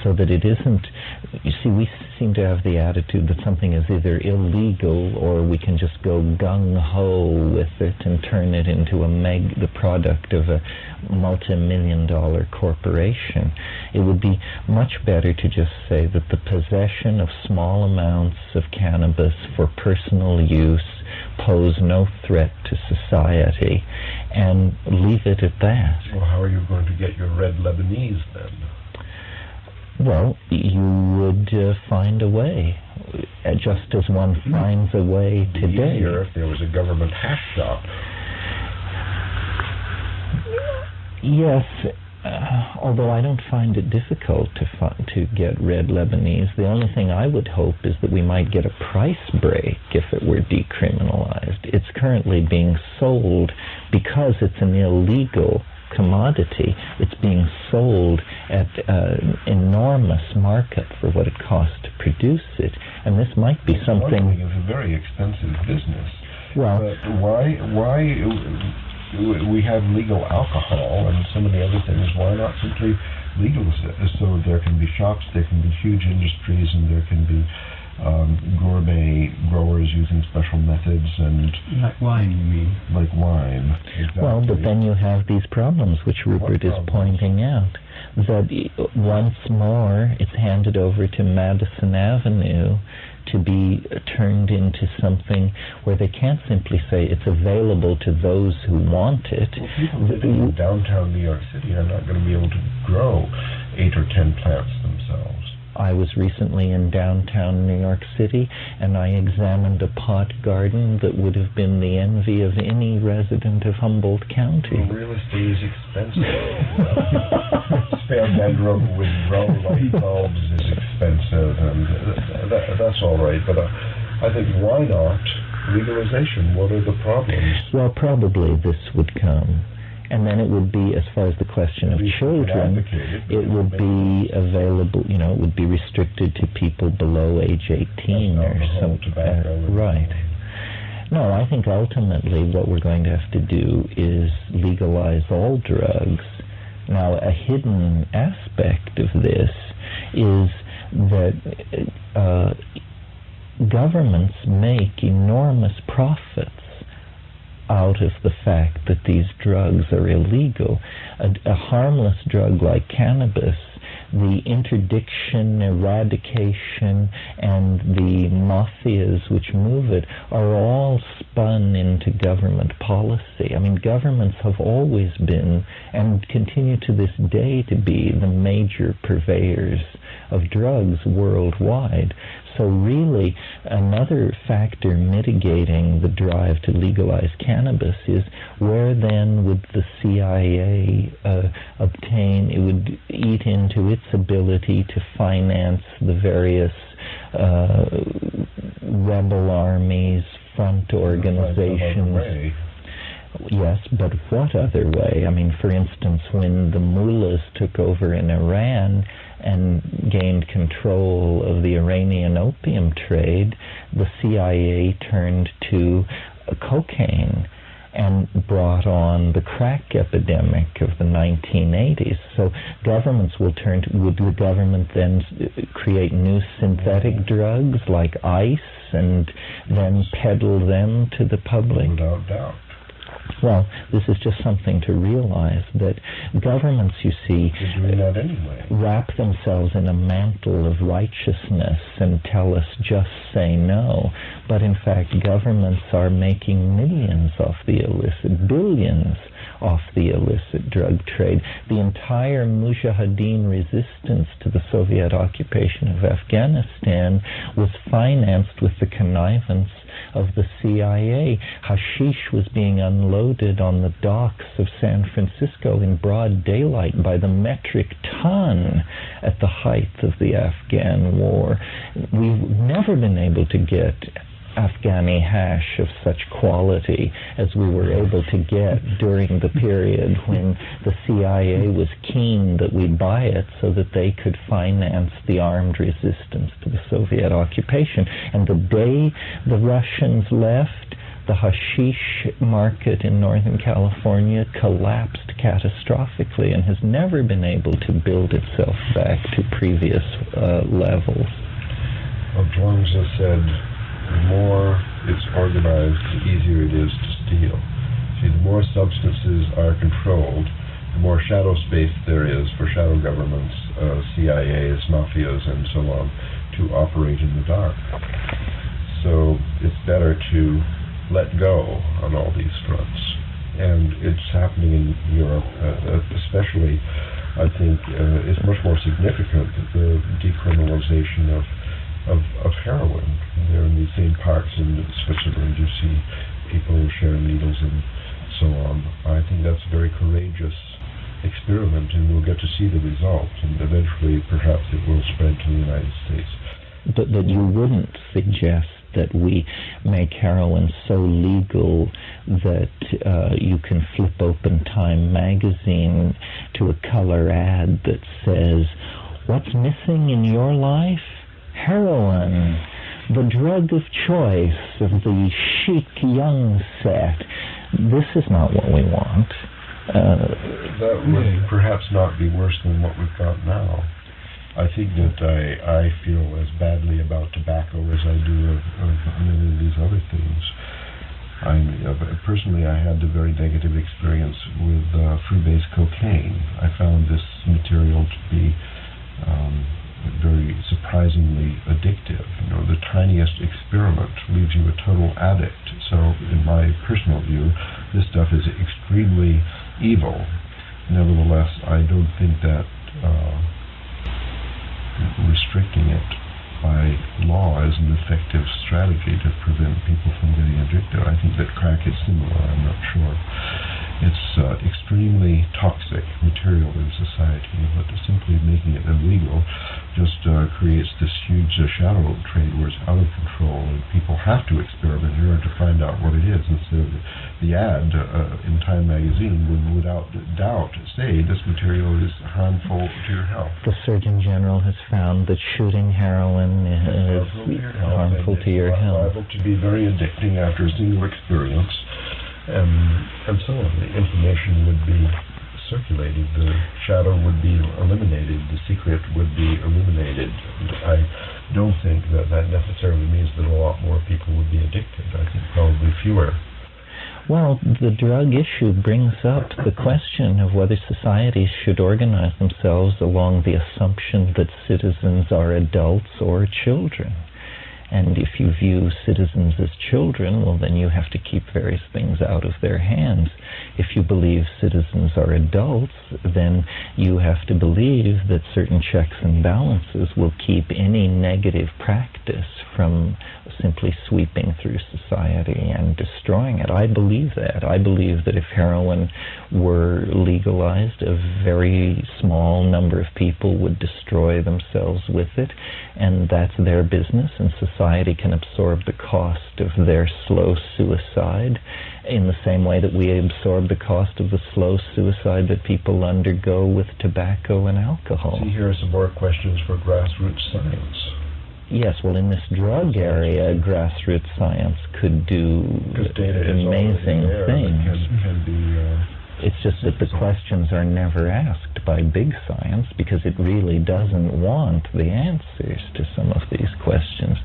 so that it isn't. You see, we seem to have the attitude that something is either illegal or we can just go gung-ho with it and turn it into the product of a multi-million-dollar corporation. It would be much better to just say that the possession of small amounts of cannabis for personal use pose no threat to society, and leave it at that. Well, how are you going to get your red Lebanese then? Well, you would find a way, just as one finds a way today. It'd be easier if there was a government hash shop. Yes, although I don't find it difficult to get red Lebanese. The only thing I would hope is that we might get a price break if it were decriminalized. It's currently being sold because it's an illegal commodity. It's being sold at enormous markup for what it costs to produce it, and this might be something. It's a very expensive business. Well, but why? We have legal alcohol and so many other things. Why not simply legalize it? So there can be shops, there can be huge industries, and there can be gourmet growers using special methods and... Like wine, you mean? Like wine, exactly. Well, but then you have these problems, which Rupert is pointing out, that once more it's handed over to Madison Avenue to be turned into something where they can't simply say it's available to those who want it. Well, people living in downtown New York City are not going to be able to grow 8 or 10 plants themselves. I was recently in downtown New York City, and I examined a pot garden that would have been the envy of any resident of Humboldt County. Well, real estate is expensive. Spare bedroom with grow light bulbs is expensive, and that's all right. But I think, why not legalization? What are the problems? Well, probably this would come. And then it would be, as far as the question of children, it would be available, it would be restricted to people below age 18 or something. Right. No, I think ultimately what we're going to have to do is legalize all drugs. Now, a hidden aspect of this is that governments make enormous profits out of the fact that these drugs are illegal. A harmless drug like cannabis, the interdiction, eradication, and the mafias which move it are all spun into government policy. I mean, governments have always been, and continue to this day to be, the major purveyors of drugs worldwide. So really, another factor mitigating the drive to legalize cannabis is where then would the CIA obtain, it would eat into its ability to finance the various rebel armies, front organizations. Yes, but what other way? I mean, for instance, when the mullahs took over in Iran and gained control of the Iranian opium trade, the CIA turned to cocaine and brought on the crack epidemic of the 1980s. So governments will turn to, would the government then create new synthetic drugs like ice and then peddle them to the public? Without doubt. Well, this is just something to realize, that governments, you see, wrap themselves in a mantle of righteousness and tell us just say no. But in fact, governments are making millions off the illicit, billions off the illicit drug trade. The entire Mujahideen resistance to the Soviet occupation of Afghanistan was financed with the connivance of the CIA. Hashish was being unloaded on the docks of San Francisco in broad daylight by the metric ton at the height of the Afghan war. We've never been able to get Afghani hash of such quality as we were able to get during the period when the CIA was keen that we buy it so that they could finance the armed resistance to the Soviet occupation. And the day the Russians left, The hashish market in Northern California collapsed catastrophically and has never been able to build itself back to previous levels. Well, Jones has said, the more it's organized, the easier it is to steal. See, the more substances are controlled, the more shadow space there is for shadow governments, CIAs, mafias, and so on, to operate in the dark. So it's better to let go on all these fronts. And it's happening in Europe, especially, I think, it's much more significant, the decriminalization of heroin. There in these same parks in Switzerland, you see people sharing needles and so on. I think that's a very courageous experiment, and we'll get to see the results, and eventually perhaps it will spread to the United States. But that you wouldn't suggest that we make heroin so legal that you can flip open Time magazine to a color ad that says, "What's missing in your life? Heroin, the drug of choice of the chic young set." This is not what we want. That would perhaps not be worse than what we've got now. I think that I feel as badly about tobacco as I do of many of these other things. Personally, I had a very negative experience with freebase cocaine. I found this material to be very surprisingly addictive. You know, the tiniest experiment leaves you a total addict. So, in my personal view, this stuff is extremely evil. Nevertheless, I don't think that restricting it by law is an effective strategy to prevent people from getting addicted. I think that crack is similar, I'm not sure. It's extremely toxic material in society, but simply making it illegal just creates this huge shadow trade where it's out of control, and people have to experiment in order to find out what it is. And so the ad in Time magazine would without doubt say this material is harmful to your health. The Surgeon General has found that shooting heroin is harmful to your health. Liable to be very addicting after a single experience. And so on. The information would be circulated, the shadow would be eliminated, the secret would be eliminated. And I don't think that necessarily means that a lot more people would be addicted. I think probably fewer. Well, the drug issue brings up the question of whether societies should organize themselves along the assumption that citizens are adults or children. And if you view citizens as children, well, then you have to keep various things out of their hands. If you believe citizens are adults, then you have to believe that certain checks and balances will keep any negative practice from simply sweeping through society and destroying it. I believe that. I believe that if heroin were legalized, a very small number of people would destroy themselves with it, and that's their business, and society can absorb the cost of their slow suicide in the same way that we absorb the cost of the slow suicide that people undergo with tobacco and alcohol. See, here are some more questions for grassroots science. Yes, well, in this drug area, grassroots science could do amazing things. It's just that the questions are never asked by big science because it really doesn't want the answers to some of these questions.